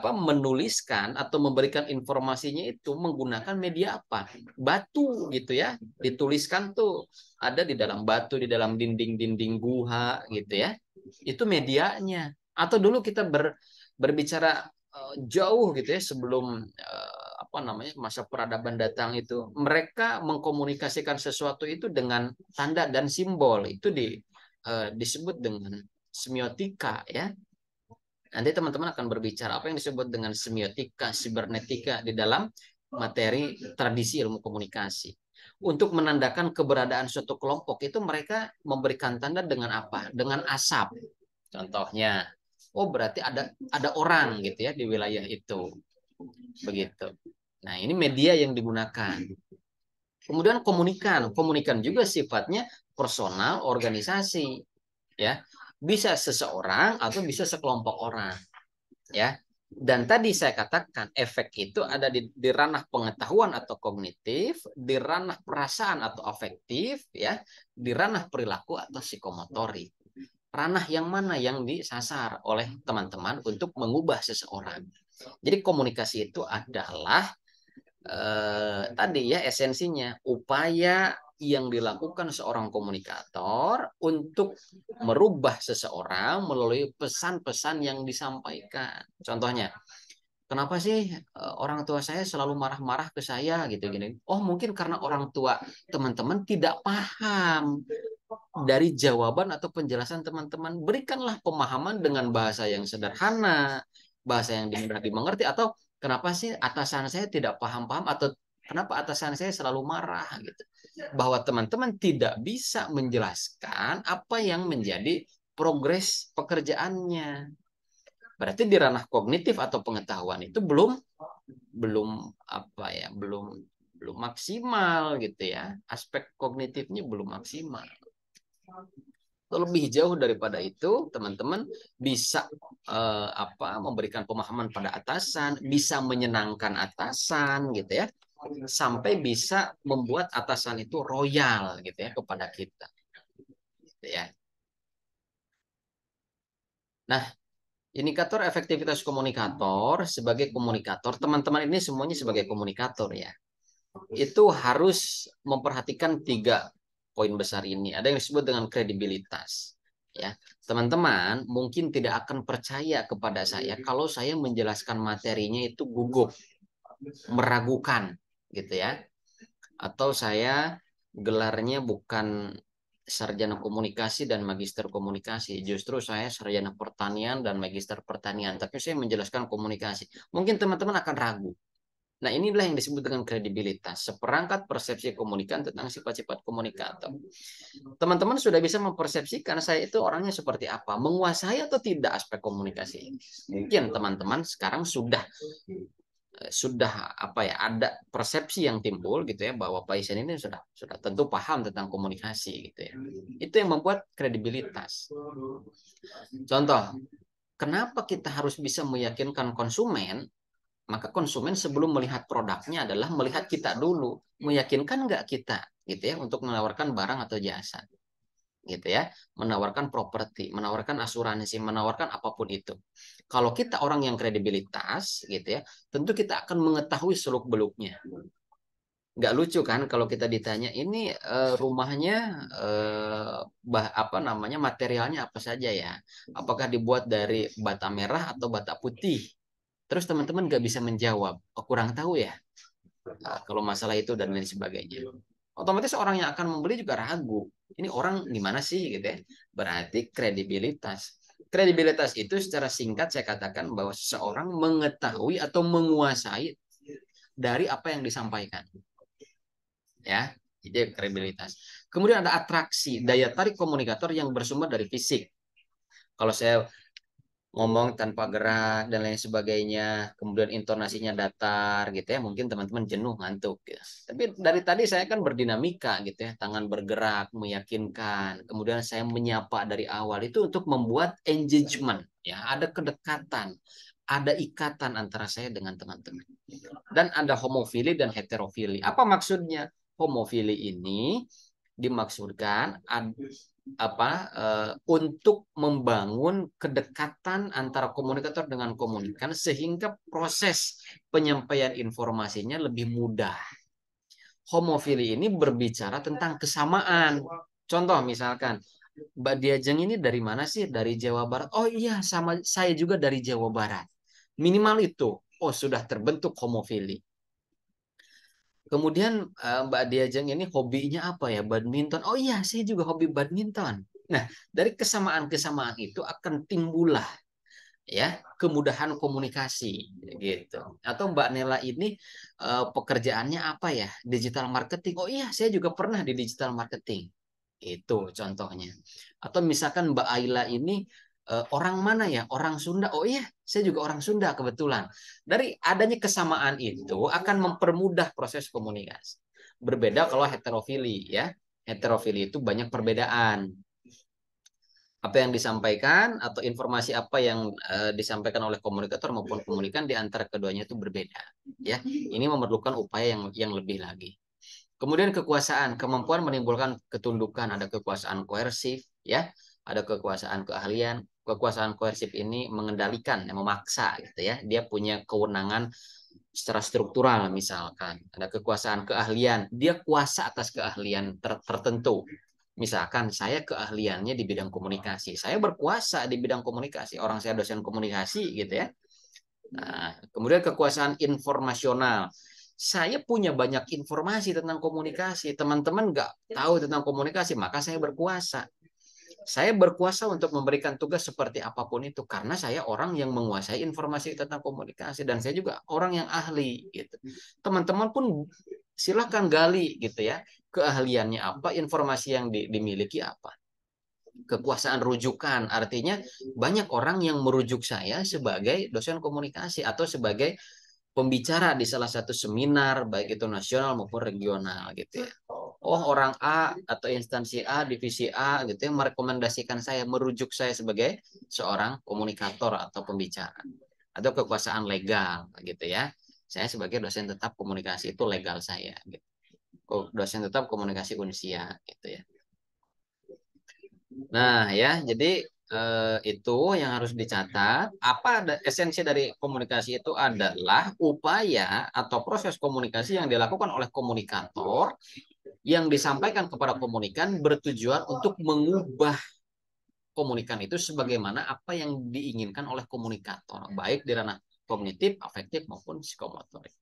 menuliskan atau memberikan informasinya itu menggunakan media apa? Batu gitu ya. Dituliskan tuh ada di dalam batu, di dalam dinding-dinding gua gitu ya. Itu medianya. Atau dulu kita berbicara jauh gitu ya, sebelum masa peradaban datang, itu mereka mengkomunikasikan sesuatu itu dengan tanda dan simbol. Itu disebut dengan semiotika ya. Nanti teman-teman akan berbicara apa yang disebut dengan semiotika, sibernetika di dalam materi tradisi ilmu komunikasi. Untuk menandakan keberadaan suatu kelompok itu mereka memberikan tanda dengan apa? Dengan asap. Contohnya, oh berarti ada orang gitu ya di wilayah itu. Begitu. Nah, ini media yang digunakan. Kemudian komunikan juga sifatnya personal, organisasi, ya. Bisa seseorang atau bisa sekelompok orang, ya. Dan tadi saya katakan efek itu ada di ranah pengetahuan atau kognitif, di ranah perasaan atau afektif, ya, di ranah perilaku atau psikomotorik. Ranah yang mana yang disasar oleh teman-teman untuk mengubah seseorang. Jadi komunikasi itu adalah tadi ya esensinya, upaya yang dilakukan seorang komunikator untuk merubah seseorang melalui pesan-pesan yang disampaikan. Contohnya, kenapa sih orang tua saya selalu marah-marah ke saya gitu gini? Oh, mungkin karena orang tua teman-teman tidak paham dari jawaban atau penjelasan teman-teman. Berikanlah pemahaman dengan bahasa yang sederhana, bahasa yang mudah dimengerti. Atau kenapa sih atasan saya tidak paham-paham, atau kenapa atasan saya selalu marah gitu. Bahwa teman-teman tidak bisa menjelaskan apa yang menjadi progres pekerjaannya. Berarti di ranah kognitif atau pengetahuan itu belum belum maksimal gitu ya. Aspek kognitifnya belum maksimal. Lebih jauh daripada itu, teman-teman bisa memberikan pemahaman pada atasan, bisa menyenangkan atasan gitu ya, sampai bisa membuat atasan itu royal gitu ya kepada kita. Gitu ya. Nah, indikator efektivitas komunikator sebagai komunikator, teman-teman ini semuanya sebagai komunikator ya. itu harus memperhatikan 3 poin besar ini. Ada yang disebut dengan kredibilitas. Ya, teman-teman mungkin tidak akan percaya kepada saya kalau saya menjelaskan materinya itu gugup, meragukan, gitu ya. Atau saya gelarnya bukan sarjana komunikasi dan magister komunikasi. Justru saya sarjana pertanian dan magister pertanian. Tapi saya menjelaskan komunikasi. Mungkin teman-teman akan ragu. Nah, inilah yang disebut dengan kredibilitas. Seperangkat persepsi komunikan tentang sifat-sifat komunikator. Teman-teman sudah bisa mempersepsikan saya itu orangnya seperti apa, menguasai atau tidak aspek komunikasi. Mungkin teman-teman sekarang sudah apa ya, ada persepsi yang timbul gitu ya, bahwa Pak Isen ini sudah tentu paham tentang komunikasi gitu ya. Itu yang membuat kredibilitas. Contoh, kenapa kita harus bisa meyakinkan konsumen? Maka konsumen sebelum melihat produknya adalah melihat kita dulu, meyakinkan nggak kita gitu ya untuk menawarkan barang atau jasa gitu ya, menawarkan properti, menawarkan asuransi, menawarkan apapun itu. Kalau kita orang yang kredibilitas gitu ya, tentu kita akan mengetahui seluk-beluknya. Nggak lucu kan kalau kita ditanya ini rumahnya apa namanya, materialnya apa saja ya, apakah dibuat dari bata merah atau bata putih. Terus teman-teman nggak bisa menjawab, oh, kurang tahu ya. Nah, kalau masalah itu dan lain sebagainya. Otomatis orang yang akan membeli juga ragu. Ini orang gimana sih gitu ya. Berarti kredibilitas. Kredibilitas itu secara singkat saya katakan bahwa seseorang mengetahui atau menguasai dari apa yang disampaikan. Ya, itu kredibilitas. Kemudian ada atraksi, daya tarik komunikator yang bersumber dari fisik. Kalau saya ngomong tanpa gerak dan lain sebagainya, kemudian intonasinya datar gitu ya, mungkin teman-teman jenuh, ngantuk ya. Tapi dari tadi saya kan berdinamika gitu ya, tangan bergerak meyakinkan, kemudian saya menyapa dari awal itu untuk membuat engagement ya, ada kedekatan, ada ikatan antara saya dengan teman-teman. Dan ada homofili dan heterofili. Apa maksudnya? Homofili ini dimaksudkan untuk membangun kedekatan antara komunikator dengan komunikan sehingga proses penyampaian informasinya lebih mudah. Homofili ini berbicara tentang kesamaan. Contoh misalkan, Mbak Diajeng ini dari mana sih? Dari Jawa Barat. Oh iya, sama saya juga dari Jawa Barat. Minimal itu. Oh, sudah terbentuk homofili. Kemudian Mbak Diajeng ini hobinya apa ya? Badminton. Oh iya, saya juga hobi badminton. Nah, dari kesamaan-kesamaan itu akan timbullah ya kemudahan komunikasi gitu. Atau Mbak Nela ini pekerjaannya apa ya? Digital marketing. Oh iya, saya juga pernah di digital marketing. Itu contohnya. Atau misalkan Mbak Aila ini orang mana ya? Orang Sunda. Oh iya, saya juga orang Sunda kebetulan. Dari adanya kesamaan itu akan mempermudah proses komunikasi. Berbeda kalau heterofili ya. Heterofili itu banyak perbedaan. Apa yang disampaikan atau informasi apa yang disampaikan oleh komunikator maupun komunikan di antara keduanya itu berbeda. Ya, ini memerlukan upaya yang lebih lagi. Kemudian kekuasaan, kemampuan menimbulkan ketundukan, ada kekuasaan koersif, ya, ada kekuasaan keahlian. Kekuasaan koersif ini mengendalikan, memaksa, gitu ya. Dia punya kewenangan secara struktural, misalkan. Ada kekuasaan keahlian, dia kuasa atas keahlian tertentu. Misalkan saya keahliannya di bidang komunikasi, saya berkuasa di bidang komunikasi. Orang saya dosen komunikasi, gitu ya. Nah, kemudian kekuasaan informasional. Saya punya banyak informasi tentang komunikasi. Teman-teman nggak tahu tentang komunikasi, maka saya berkuasa. Saya berkuasa untuk memberikan tugas seperti apapun itu karena saya orang yang menguasai informasi tentang komunikasi dan saya juga orang yang ahli gitu. Teman-teman pun silahkan gali gitu ya, keahliannya apa, informasi yang dimiliki apa. Kekuasaan rujukan artinya banyak orang yang merujuk saya sebagai dosen komunikasi atau sebagai pembicara di salah satu seminar baik itu nasional maupun regional gitu ya. Oh, orang A atau instansi A, divisi A gitu ya merekomendasikan saya, merujuk saya sebagai seorang komunikator atau pembicara. Atau kekuasaan legal gitu ya. Saya sebagai dosen tetap komunikasi itu legal saya gitu. Dosen tetap komunikasi Unsia gitu ya. Nah ya, jadi itu yang harus dicatat. Apa esensi dari komunikasi itu adalah upaya atau proses komunikasi yang dilakukan oleh komunikator yang disampaikan kepada komunikan bertujuan untuk mengubah komunikan itu sebagaimana apa yang diinginkan oleh komunikator, baik di ranah kognitif, afektif maupun psikomotorik.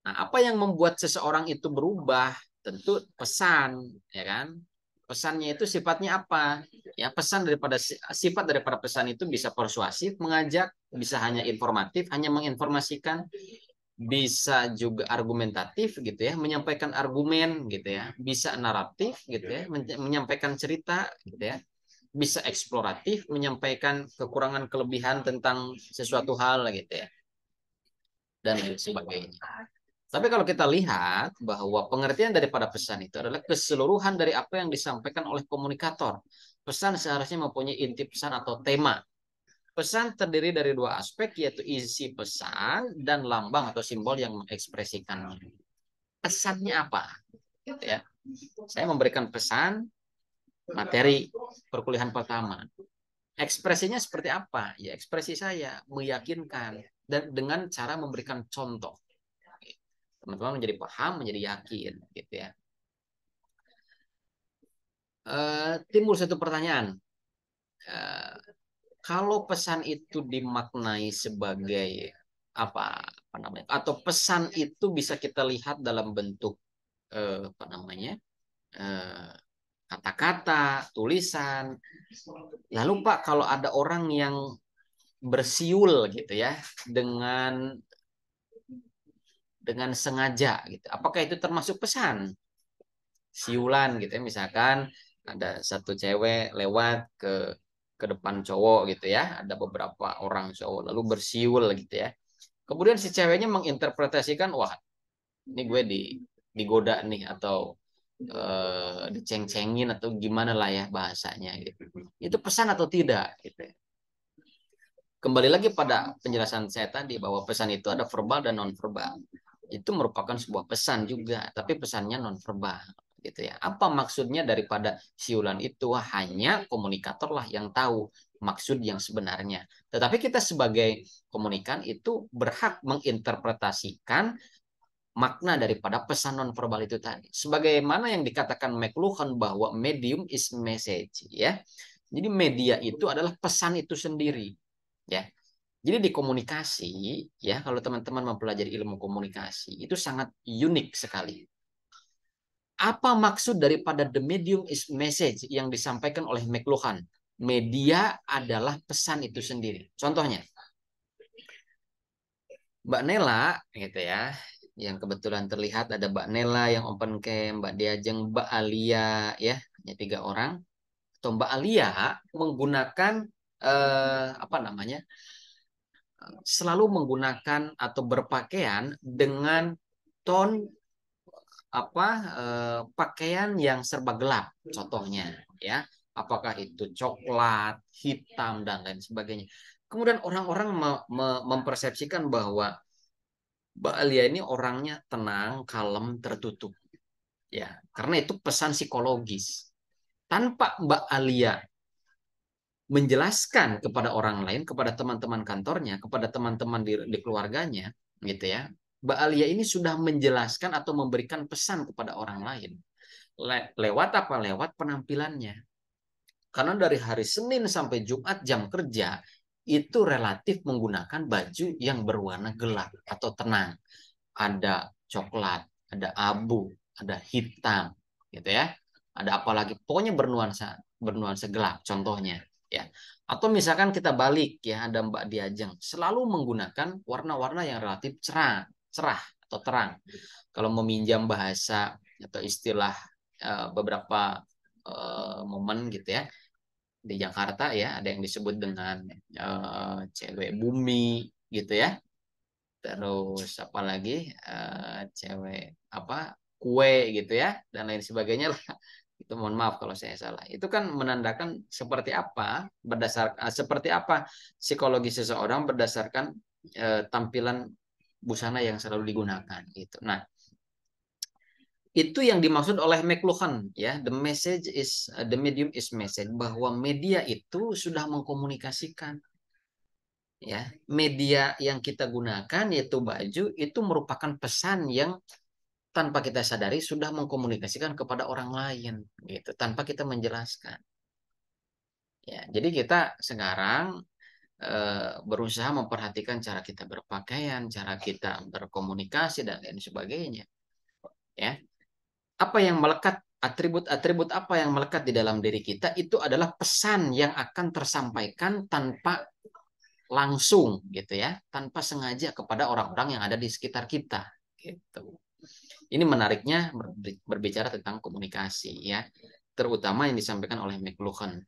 Nah, apa yang membuat seseorang itu berubah? Tentu pesan, ya kan? Pesannya itu sifatnya apa? Ya, pesan daripada sifat daripada pesan itu bisa persuasif, mengajak, bisa hanya informatif, hanya menginformasikan, bisa juga argumentatif gitu ya, menyampaikan argumen gitu ya, bisa naratif gitu ya, menyampaikan cerita gitu ya, bisa eksploratif, menyampaikan kekurangan kelebihan tentang sesuatu hal gitu ya, dan lain sebagainya. Tapi kalau kita lihat bahwa pengertian daripada pesan itu adalah keseluruhan dari apa yang disampaikan oleh komunikator. Pesan seharusnya mempunyai inti pesan atau tema. Pesan terdiri dari dua aspek, yaitu isi pesan dan lambang atau simbol yang mengekspresikannya. Pesannya apa? Gitu ya. Saya memberikan pesan materi perkuliahan pertama. Ekspresinya seperti apa? Ya, ekspresi saya meyakinkan dan dengan cara memberikan contoh. Teman-teman menjadi paham, menjadi yakin, gitu ya. Timbul satu pertanyaan. Kalau pesan itu dimaknai sebagai apa namanya? Atau pesan itu bisa kita lihat dalam bentuk apa namanya? Kata-kata, tulisan. Lalu Pak, kalau ada orang yang bersiul gitu ya dengan sengaja gitu. Apakah itu termasuk pesan? Siulan gitu ya, misalkan ada satu cewek lewat ke depan cowok gitu ya, ada beberapa orang cowok lalu bersiul gitu ya. Kemudian si ceweknya menginterpretasikan, wah ini gue digoda nih atau diceng-cengin atau gimana lah ya bahasanya gitu. Itu pesan atau tidak gitu ya. Kembali lagi pada penjelasan saya tadi bahwa pesan itu ada verbal dan non verbal. Itu merupakan sebuah pesan juga, tapi pesannya non verbal gitu ya. Apa maksudnya daripada siulan itu? Hanya komunikator lah yang tahu maksud yang sebenarnya. Tetapi kita sebagai komunikan itu berhak menginterpretasikan makna daripada pesan non verbal itu tadi. Sebagaimana yang dikatakan McLuhan bahwa medium is message ya. Jadi media itu adalah pesan itu sendiri ya. Jadi di komunikasi ya, kalau teman-teman mempelajari ilmu komunikasi itu sangat unik sekali. Apa maksud daripada the medium is message yang disampaikan oleh McLuhan? Media adalah pesan itu sendiri. Contohnya, Mbak Nela gitu ya, yang kebetulan terlihat ada Mbak Nela yang open cam, Mbak Diajeng, Mbak Alia ya, hanya 3 orang. Atau Mbak Alia menggunakan apa namanya? Selalu menggunakan atau berpakaian dengan tone pakaian yang serba gelap, contohnya ya, apakah itu coklat, hitam dan lain sebagainya. Kemudian orang-orang mempersepsikan bahwa Mbak Alia ini orangnya tenang, kalem, tertutup ya, karena itu pesan psikologis. Tanpa Mbak Alia menjelaskan kepada orang lain, kepada teman-teman kantornya, kepada teman-teman di keluarganya, gitu ya. Mbak Alia ini sudah menjelaskan atau memberikan pesan kepada orang lain. Lewat apa? Lewat penampilannya. Karena dari hari Senin sampai Jumat jam kerja, itu relatif menggunakan baju yang berwarna gelap atau tenang. Ada coklat, ada abu, ada hitam, gitu ya. Ada apalagi, pokoknya bernuansa gelap, contohnya ya. Atau misalkan kita balik ya, ada Mbak Diajeng selalu menggunakan warna-warna yang relatif cerah atau terang. Kalau meminjam bahasa atau istilah beberapa momen gitu ya, di Jakarta ya ada yang disebut dengan cewek bumi gitu ya. Terus apalagi cewek apa kue gitu ya dan lain sebagainya lah. Itu mohon maaf kalau saya salah. Itu kan menandakan seperti apa seperti apa psikologi seseorang berdasarkan tampilan busana yang selalu digunakan gitu. Nah, Itu yang dimaksud oleh McLuhan ya, the medium is message, bahwa media itu sudah mengkomunikasikan ya. Media yang kita gunakan yaitu baju itu merupakan pesan yang tanpa kita sadari sudah mengkomunikasikan kepada orang lain gitu tanpa kita menjelaskan. Ya, jadi kita sekarang berusaha memperhatikan cara kita berpakaian, cara kita berkomunikasi dan lain sebagainya. Ya, apa yang melekat, atribut-atribut apa yang melekat di dalam diri kita itu adalah pesan yang akan tersampaikan tanpa langsung gitu ya, tanpa sengaja kepada orang-orang yang ada di sekitar kita gitu. Ini menariknya berbicara tentang komunikasi ya, terutama yang disampaikan oleh McLuhan.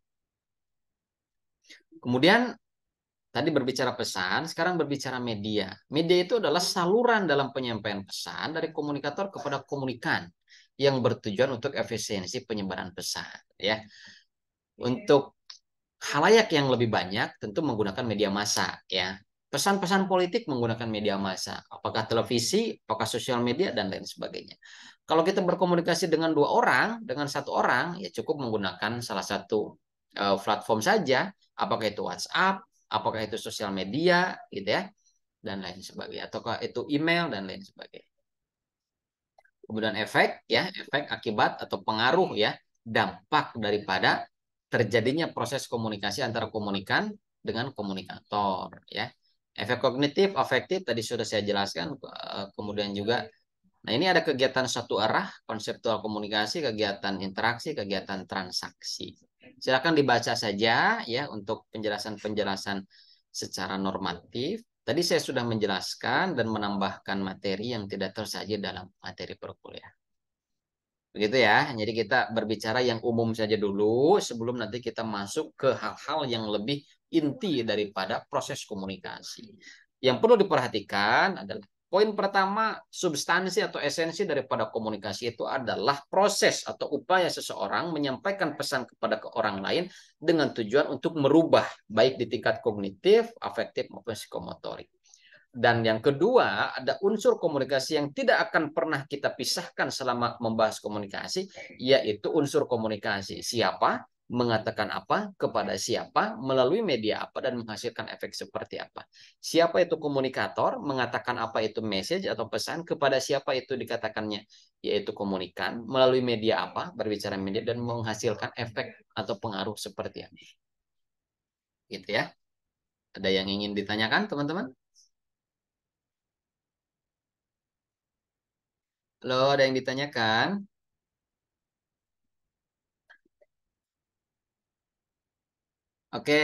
Kemudian tadi berbicara pesan, sekarang berbicara media. Media itu adalah saluran dalam penyampaian pesan dari komunikator kepada komunikan yang bertujuan untuk efisiensi penyebaran pesan ya. Untuk khalayak yang lebih banyak tentu menggunakan media massa ya. Pesan-pesan politik menggunakan media massa, apakah televisi, apakah sosial media dan lain sebagainya. Kalau kita berkomunikasi dengan dua orang, dengan satu orang, ya cukup menggunakan salah satu platform saja, apakah itu WhatsApp, apakah itu sosial media, gitu ya, dan lain sebagainya, ataukah itu email dan lain sebagainya. Kemudian efek, ya, efek akibat atau pengaruh ya, dampak daripada terjadinya proses komunikasi antara komunikan dengan komunikator ya. Efek kognitif, afektif tadi sudah saya jelaskan. Kemudian juga, nah ini ada kegiatan satu arah, konseptual komunikasi, kegiatan interaksi, kegiatan transaksi. Silakan dibaca saja ya untuk penjelasan-penjelasan secara normatif. Tadi saya sudah menjelaskan dan menambahkan materi yang tidak tersaji dalam materi perkuliahan. Begitu ya. Jadi kita berbicara yang umum saja dulu sebelum nanti kita masuk ke hal-hal yang lebih inti daripada proses komunikasi. Yang perlu diperhatikan adalah poin pertama, substansi atau esensi daripada komunikasi itu adalah proses atau upaya seseorang menyampaikan pesan kepada orang lain dengan tujuan untuk merubah baik di tingkat kognitif, afektif maupun psikomotorik. Dan yang kedua, ada unsur komunikasi yang tidak akan pernah kita pisahkan selama membahas komunikasi, yaitu unsur komunikasi. Siapa, mengatakan apa, kepada siapa, melalui media apa, dan menghasilkan efek seperti apa. Siapa itu komunikator, mengatakan apa itu message atau pesan, kepada siapa itu dikatakannya, yaitu komunikan, melalui media apa, berbicara media, dan menghasilkan efek atau pengaruh seperti apa. Gitu ya. Ada yang ingin ditanyakan, teman-teman? Halo, ada yang ditanyakan? Oke,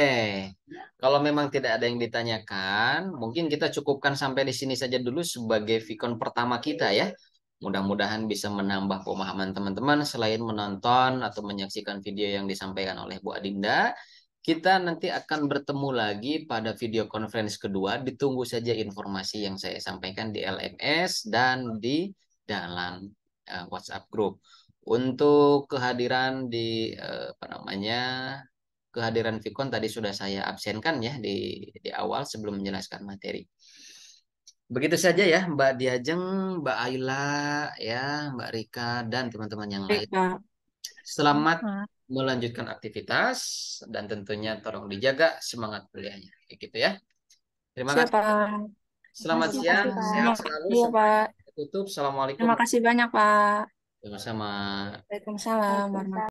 kalau memang tidak ada yang ditanyakan, mungkin kita cukupkan sampai di sini saja dulu sebagai vikon pertama kita ya. Mudah-mudahan bisa menambah pemahaman teman-teman selain menonton atau menyaksikan video yang disampaikan oleh Bu Adinda. Kita nanti akan bertemu lagi pada video conference kedua. Ditunggu saja informasi yang saya sampaikan di LMS dan di dalam WhatsApp group. Untuk kehadiran di kehadiran Vicon tadi sudah saya absenkan ya di awal sebelum menjelaskan materi. Begitu saja ya Mbak Diajeng, Mbak Ayla, ya Mbak Rika dan teman-teman yang lain. Baik, Pak. Selamat melanjutkan aktivitas dan tentunya tolong dijaga semangat kuliahnya. Kayak gitu ya. Terima Siap, kasih. Pak. Selamat Terima siang, kasih, Pak. sehat selalu Iya, sampai Pak. tutup. Assalamualaikum. Terima kasih banyak, Pak. Sama-sama. Waalaikumsalam warahmatullahi wabarakatuh.